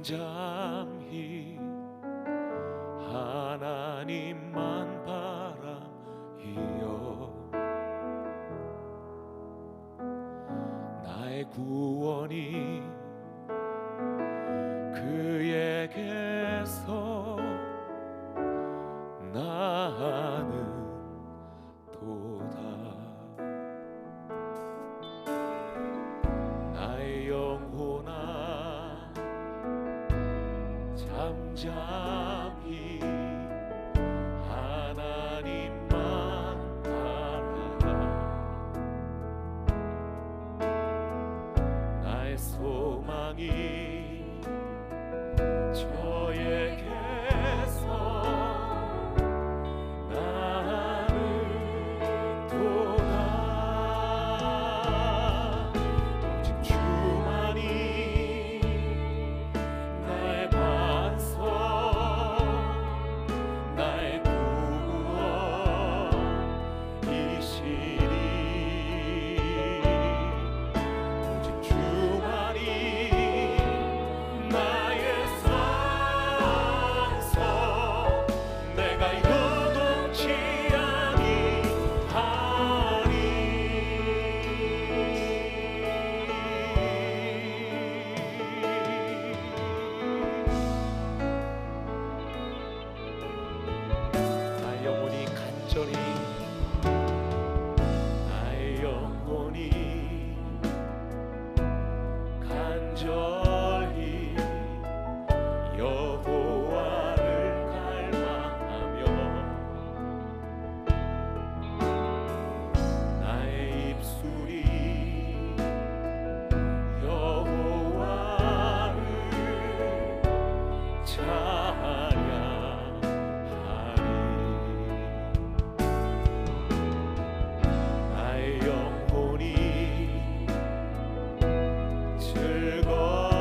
잠잠히 하나님만 바라이여. 나의 구원이 그에게서 나는 도다. 나의 영혼아 잠잠히 하나님만 바라라. 나의 소망이 저에게서 나는 도다. 오직 주만이 나의 반석, 나의 구원이시니. 오직 주만이 나의 산성, 내가 요동치 아니하리. 나의 영혼이 간절히, 나의 영혼이 간절히 여호와를 갈망하며 나의 입술이 여호와를 찬양하리. 나의 영혼이 즐거워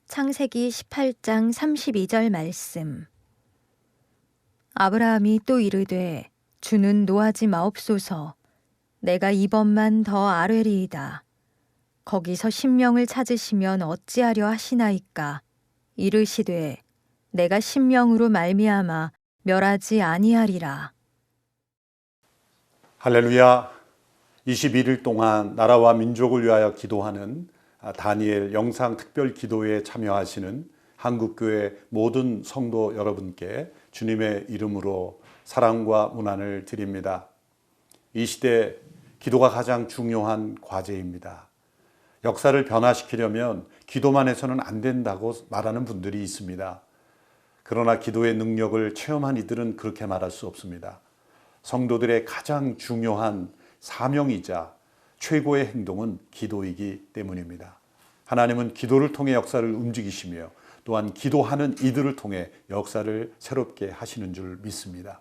창세기 18장 32절 말씀. 아브라함이 또 이르되 주는 노하지 마옵소서. 내가 이번만 더 아뢰리이다. 거기서 신명을 찾으시면 어찌하려 하시나이까. 이르시되 내가 신명으로 말미암아 멸하지 아니하리라. 할렐루야. 21일 동안 나라와 민족을 위하여 기도하는 다니엘 영상 특별 기도에 참여하시는 한국교회 모든 성도 여러분께 주님의 이름으로 사랑과 문안을 드립니다. 이 시대 기도가 가장 중요한 과제입니다. 역사를 변화시키려면 기도만 해서는 안 된다고 말하는 분들이 있습니다. 그러나 기도의 능력을 체험한 이들은 그렇게 말할 수 없습니다. 성도들의 가장 중요한 사명이자 최고의 행동은 기도이기 때문입니다. 하나님은 기도를 통해 역사를 움직이시며 또한 기도하는 이들을 통해 역사를 새롭게 하시는 줄 믿습니다.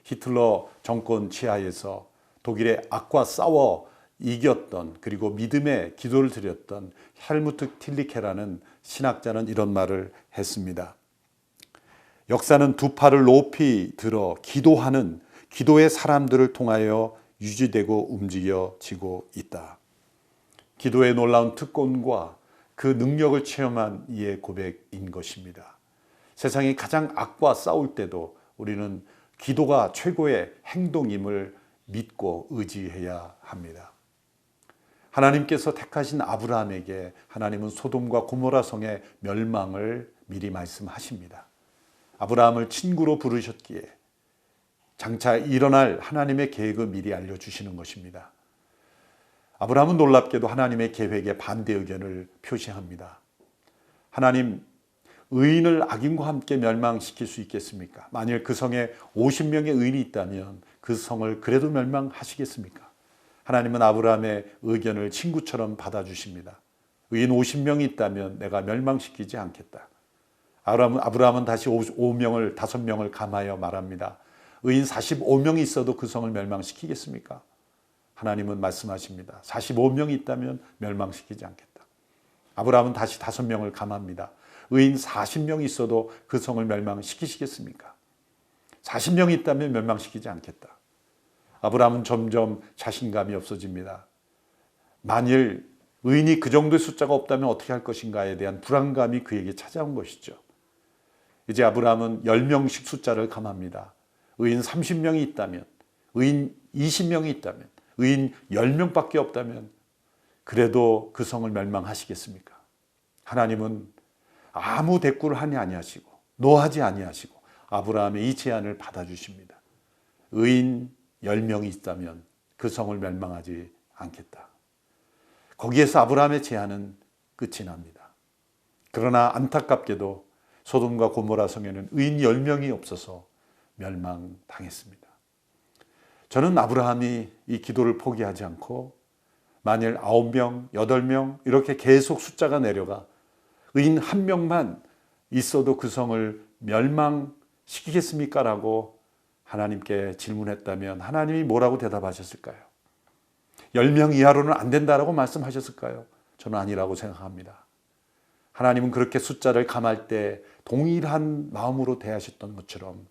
히틀러 정권 치하에서 독일의 악과 싸워 이겼던, 그리고 믿음의 기도를 드렸던 헬무트 틸리케라는 신학자는 이런 말을 했습니다. 역사는 두 팔을 높이 들어 기도하는 기도의 사람들을 통하여 유지되고 움직여지고 있다. 기도의 놀라운 특권과 그 능력을 체험한 이의 고백인 것입니다. 세상이 가장 악과 싸울 때도 우리는 기도가 최고의 행동임을 믿고 의지해야 합니다. 하나님께서 택하신 아브라함에게 하나님은 소돔과 고모라 성의 멸망을 미리 말씀하십니다. 아브라함을 친구로 부르셨기에 장차 일어날 하나님의 계획을 미리 알려주시는 것입니다. 아브라함은 놀랍게도 하나님의 계획에 반대 의견을 표시합니다. 하나님, 의인을 악인과 함께 멸망시킬 수 있겠습니까? 만일 그 성에 50명의 의인이 있다면 그 성을 그래도 멸망하시겠습니까? 하나님은 아브라함의 의견을 친구처럼 받아주십니다. 의인 50명이 있다면 내가 멸망시키지 않겠다. 아브라함은 다시 5명을 감하여 말합니다. 의인 45명이 있어도 그 성을 멸망시키겠습니까? 하나님은 말씀하십니다. 45명이 있다면 멸망시키지 않겠다. 아브라함은 다시 5명을 감합니다. 의인 40명이 있어도 그 성을 멸망시키시겠습니까? 40명이 있다면 멸망시키지 않겠다. 아브라함은 점점 자신감이 없어집니다. 만일 의인이 그 정도의 숫자가 없다면 어떻게 할 것인가에 대한 불안감이 그에게 찾아온 것이죠. 이제 아브라함은 10명씩 숫자를 감합니다. 의인 30명이 있다면, 의인 20명이 있다면, 의인 10명밖에 없다면 그래도 그 성을 멸망하시겠습니까? 하나님은 아무 대꾸를 하지 아니하시고 노하지 아니하시고 아브라함의 이 제안을 받아주십니다. 의인 10명이 있다면 그 성을 멸망하지 않겠다. 거기에서 아브라함의 제안은 끝이 납니다. 그러나 안타깝게도 소돔과 고모라 성에는 의인 10명이 없어서 멸망당했습니다. 저는 아브라함이 이 기도를 포기하지 않고 만일 9명, 8명 이렇게 계속 숫자가 내려가 의인 1명만 있어도 그 성을 멸망시키겠습니까? 라고 하나님께 질문했다면 하나님이 뭐라고 대답하셨을까요? 10명 이하로는 안 된다라고 말씀하셨을까요? 저는 아니라고 생각합니다. 하나님은 그렇게 숫자를 감할 때 동일한 마음으로 대하셨던 것처럼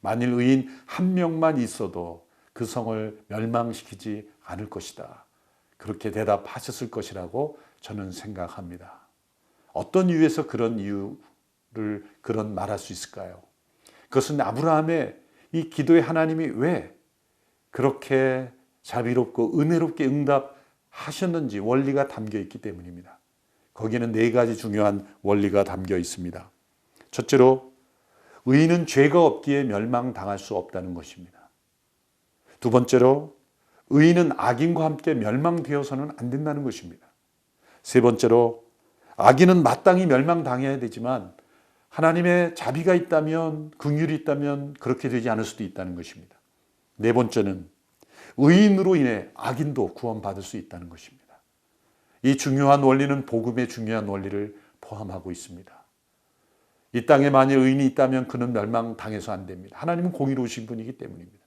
만일 의인 1명만 있어도 그 성을 멸망시키지 않을 것이다. 그렇게 대답하셨을 것이라고 저는 생각합니다. 어떤 이유에서 그런 말할 수 있을까요? 그것은 아브라함의 이 기도에 하나님이 왜 그렇게 자비롭고 은혜롭게 응답하셨는지 원리가 담겨 있기 때문입니다. 거기에는 4가지 중요한 원리가 담겨 있습니다. 첫째로, 의인은 죄가 없기에 멸망당할 수 없다는 것입니다. 두 번째로, 의인은 악인과 함께 멸망되어서는 안 된다는 것입니다. 세 번째로, 악인은 마땅히 멸망당해야 되지만 하나님의 자비가 있다면, 긍휼이 있다면 그렇게 되지 않을 수도 있다는 것입니다. 네 번째는 의인으로 인해 악인도 구원받을 수 있다는 것입니다. 이 중요한 원리는 복음의 중요한 원리를 포함하고 있습니다. 이 땅에 만일 의인이 있다면 그는 멸망당해서 안 됩니다. 하나님은 공의로우신 분이기 때문입니다.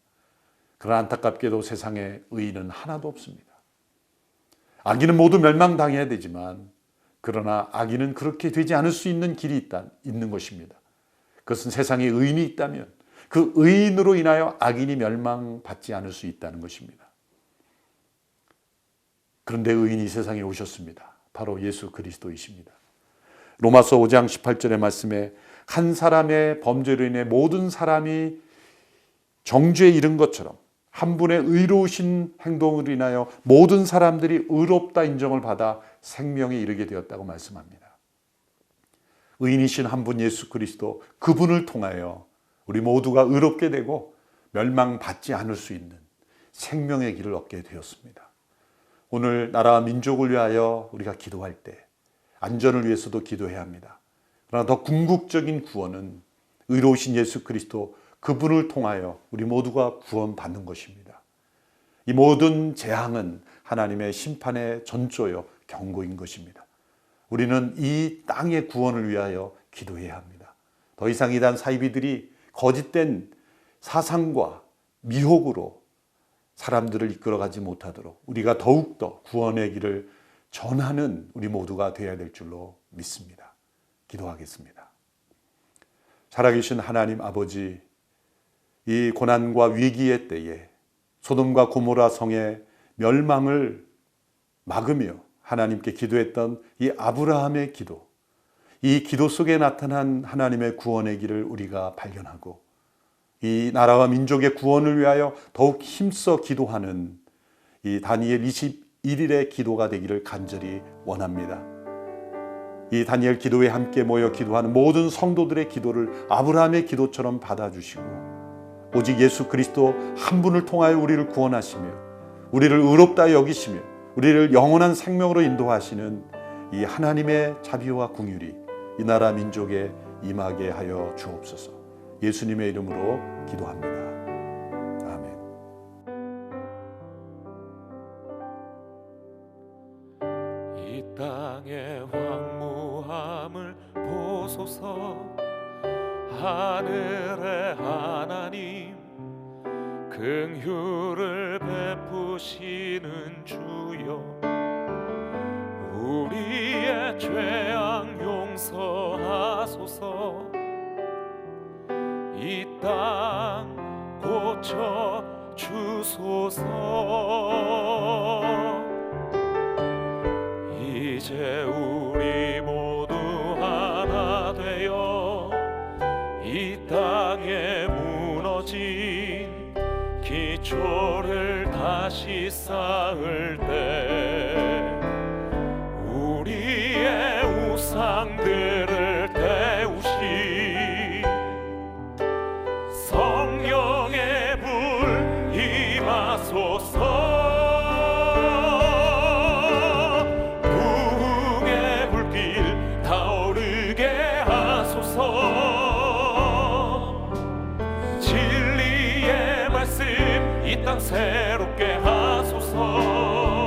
그러나 안타깝게도 세상에 의인은 하나도 없습니다. 악인은 모두 멸망당해야 되지만 그러나 악인은 그렇게 되지 않을 수 있는 길이 있는 것입니다. 그것은 세상에 의인이 있다면 그 의인으로 인하여 악인이 멸망받지 않을 수 있다는 것입니다. 그런데 의인이 세상에 오셨습니다. 바로 예수 그리스도이십니다. 로마서 5장 18절의 말씀에 한 사람의 범죄로 인해 모든 사람이 정죄에 이른 것처럼 한 분의 의로우신 행동으로 인하여 모든 사람들이 의롭다 인정을 받아 생명에 이르게 되었다고 말씀합니다. 의인이신 한 분 예수 그리스도, 그분을 통하여 우리 모두가 의롭게 되고 멸망받지 않을 수 있는 생명의 길을 얻게 되었습니다. 오늘 나라와 민족을 위하여 우리가 기도할 때 안전을 위해서도 기도해야 합니다. 그러나 더 궁극적인 구원은 의로우신 예수 그리스도, 그분을 통하여 우리 모두가 구원받는 것입니다. 이 모든 재앙은 하나님의 심판의 전조요 경고인 것입니다. 우리는 이 땅의 구원을 위하여 기도해야 합니다. 더 이상 이단 사이비들이 거짓된 사상과 미혹으로 사람들을 이끌어가지 못하도록 우리가 더욱더 구원의 길을 전하는 우리 모두가 되어야 될 줄로 믿습니다. 기도하겠습니다. 살아계신 하나님 아버지, 이 고난과 위기의 때에 소돔과 고모라 성의 멸망을 막으며 하나님께 기도했던 이 아브라함의 기도, 이 기도 속에 나타난 하나님의 구원의 길을 우리가 발견하고 이 나라와 민족의 구원을 위하여 더욱 힘써 기도하는 이 다니엘 21일의 기도가 되기를 간절히 원합니다. 이 다니엘 기도에 함께 모여 기도하는 모든 성도들의 기도를 아브라함의 기도처럼 받아주시고 오직 예수 그리스도 한 분을 통하여 우리를 구원하시며 우리를 의롭다 여기시며 우리를 영원한 생명으로 인도하시는 이 하나님의 자비와 긍휼이 이 나라 민족에 임하게 하여 주옵소서. 예수님의 이름으로 기도합니다. 아멘. 이 땅의 황무함을 보소서. 하늘의 하나님, 긍휼을 베푸시는 주여, 우리의 죄악 용서하소서. 이 땅 고쳐 주소서. 이제 우리 모두 하나 되어 이 땅에 무너진 기초를 다시 쌓을 때 우리의 우상들을 태우시 성령의 불 임하소서. 부흥의 불길 타오르게 하소서. 진리의 말씀 이 땅 새롭게 하소서.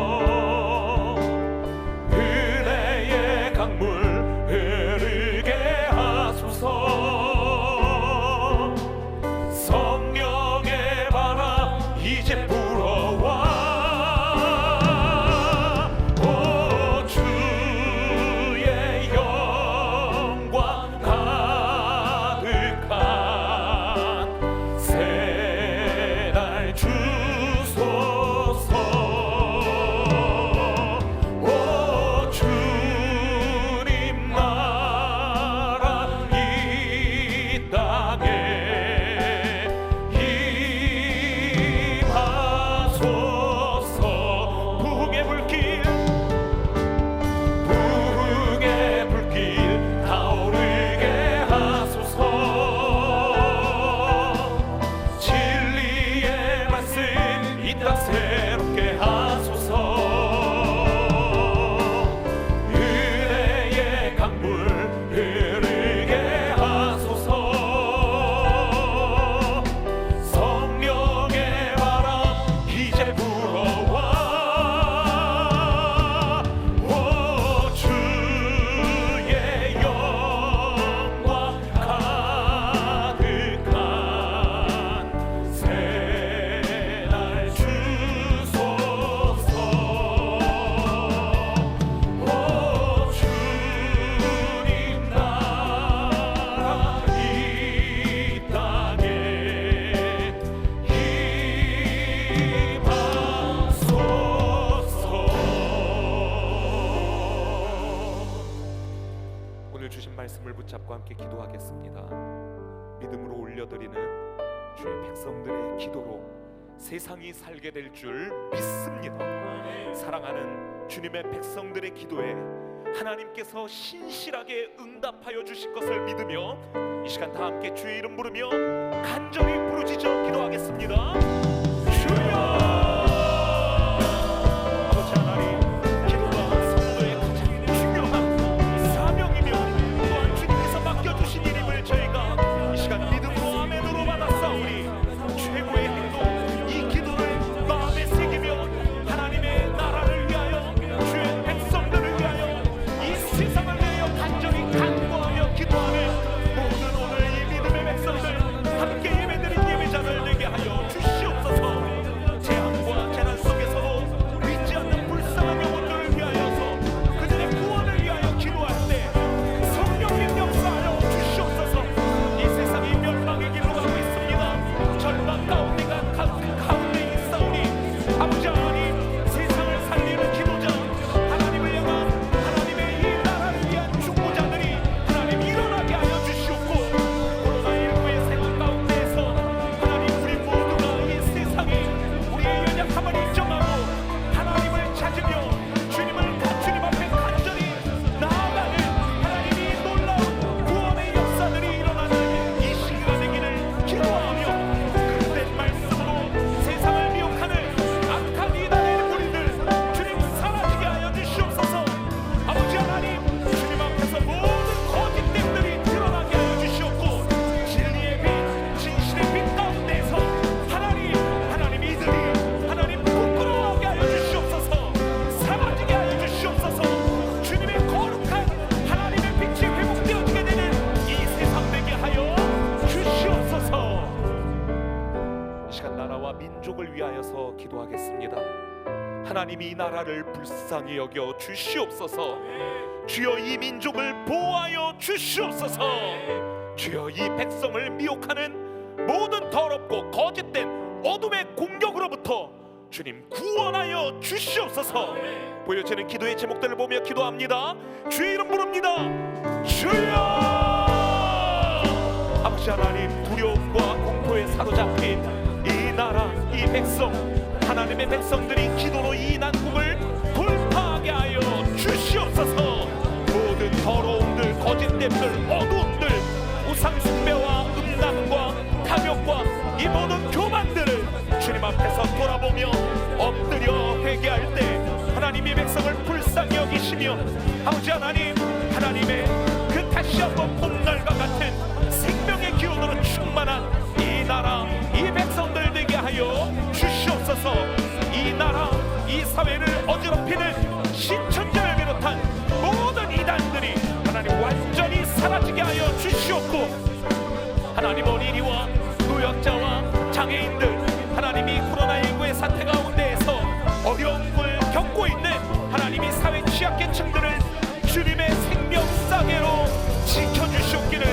주신 말씀을 붙잡고 함께 기도하겠습니다. 믿음으로 올려드리는 주의 백성들의 기도로 세상이 살게 될 줄 믿습니다. 사랑하는 주님의 백성들의 기도에 하나님께서 신실하게 응답하여 주실 것을 믿으며 이 시간 다 함께 주의 이름 부르며 간절히 부르짖어 기도하겠습니다. 주여! 민족을 위하여서 기도하겠습니다. 하나님이 이 나라를 불쌍히 여겨 주시옵소서. 주여 이 민족을 보호하여 주시옵소서. 주여 이 백성을 미혹하는 모든 더럽고 거짓된 어둠의 공격으로부터 주님 구원하여 주시옵소서. 보여지는 기도의 제목들을 보며 기도합니다. 주의 이름 부릅니다. 주여! 아버지 하나님, 두려움과 공포에 사로잡힌 이 나라, 이 백성, 하나님의 백성들이 기도로 이 난국을 돌파하게 하여 주시옵소서. 모든 더러움들, 거짓됨들, 어두움들, 우상숭배와 음란과 탐욕과 이 모든 교만들을 주님 앞에서 돌아보며 엎드려 회개할 때 하나님의 백성을 불쌍히 여기시며 아버지 하나님, 하나님의 그 다시 한번 봄날과 같은 생명의 기운으로 충만한 이 나라, 이 백성들 되게 하여 주시옵소서. 이 나라, 이 사회를 어지럽히는 신천지를 비롯한 모든 이단들이 하나님 완전히 사라지게 하여 주시옵고, 하나님 어린이와 노약자와 장애인들, 하나님이 코로나19의 사태 가운데에서 어려움을 겪고 있는 하나님이 사회 취약계층들을 주님의 생명싸개로 지켜주시옵기를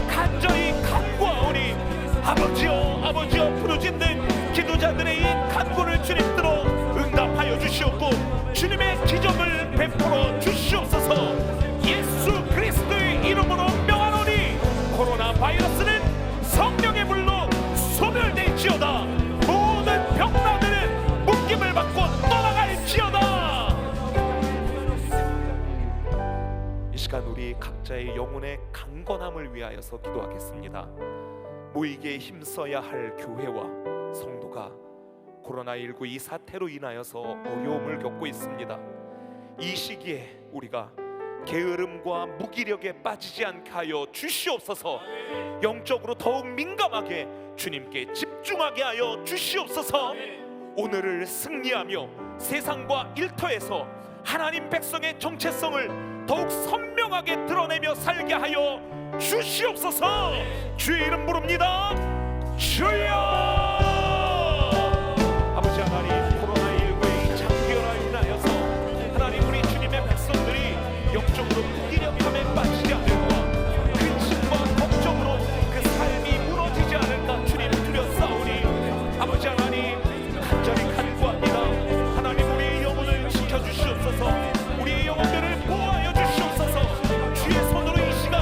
간절히 간구하오니, 아버지여, 아버지여, 부르짖는 기도자들의 이 간구를 주님 들어 응답하여 주시옵고 주님의 기적을 베풀어 주시옵소서. 예수 그리스도의 이름으로 명하노니 코로나 바이러스는 성령의 불로 소멸될지어다. 모든 병나들은 묶임을 받고 떠나갈지어다. 이 시간 우리 각자의 영혼의 강건함을 위하여서 기도하겠습니다. 모이기에 힘써야 할 교회와 성도가 코로나19 이 사태로 인하여서 어려움을 겪고 있습니다. 이 시기에 우리가 게으름과 무기력에 빠지지 않게 하여 주시옵소서. 영적으로 더욱 민감하게 주님께 집중하게 하여 주시옵소서. 오늘을 승리하며 세상과 일터에서 하나님 백성의 정체성을 더욱 선명하게 드러내며 살게 하여 주시옵소서. 주의 이름 부릅니다. 주여! 아버지 하나님, 코로나19의 장기화로 인하여서 하나님 우리 주님의 백성들이 영적으로 무기력함에 빠지지 않을까, 근심과 걱정으로 그 삶이 무너지지 않을까 주님 두렵사오니 아버지 하나님 간절히 간구합니다. 하나님 우리의 영혼을 지켜주시옵소서. 우리의 영혼들을 보호하여 주시옵소서. 주의 손으로 이 시간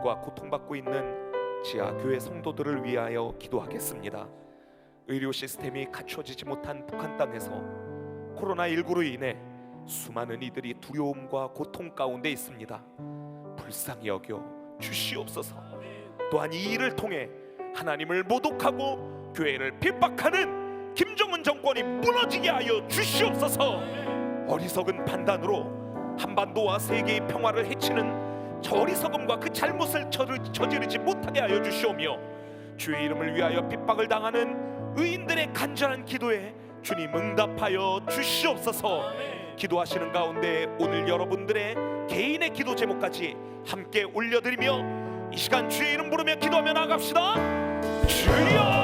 두려움과 고통받고 있는 지하 교회 성도들을 위하여 기도하겠습니다. 의료 시스템이 갖춰지지 못한 북한 땅에서 코로나19로 인해 수많은 이들이 두려움과 고통 가운데 있습니다. 불쌍히 여겨 주시옵소서. 또한 이 일을 통해 하나님을 모독하고 교회를 핍박하는 김정은 정권이 무너지게 하여 주시옵소서. 어리석은 판단으로 한반도와 세계의 평화를 해치는 저 어리석음과 그 잘못을 저지르지 못하게 하여 주시오며, 주의 이름을 위하여 핍박을 당하는 의인들의 간절한 기도에 주님 응답하여 주시옵소서. 기도하시는 가운데 오늘 여러분들의 개인의 기도 제목까지 함께 올려드리며 이 시간 주의 이름 부르며 기도하며 나갑시다. 주여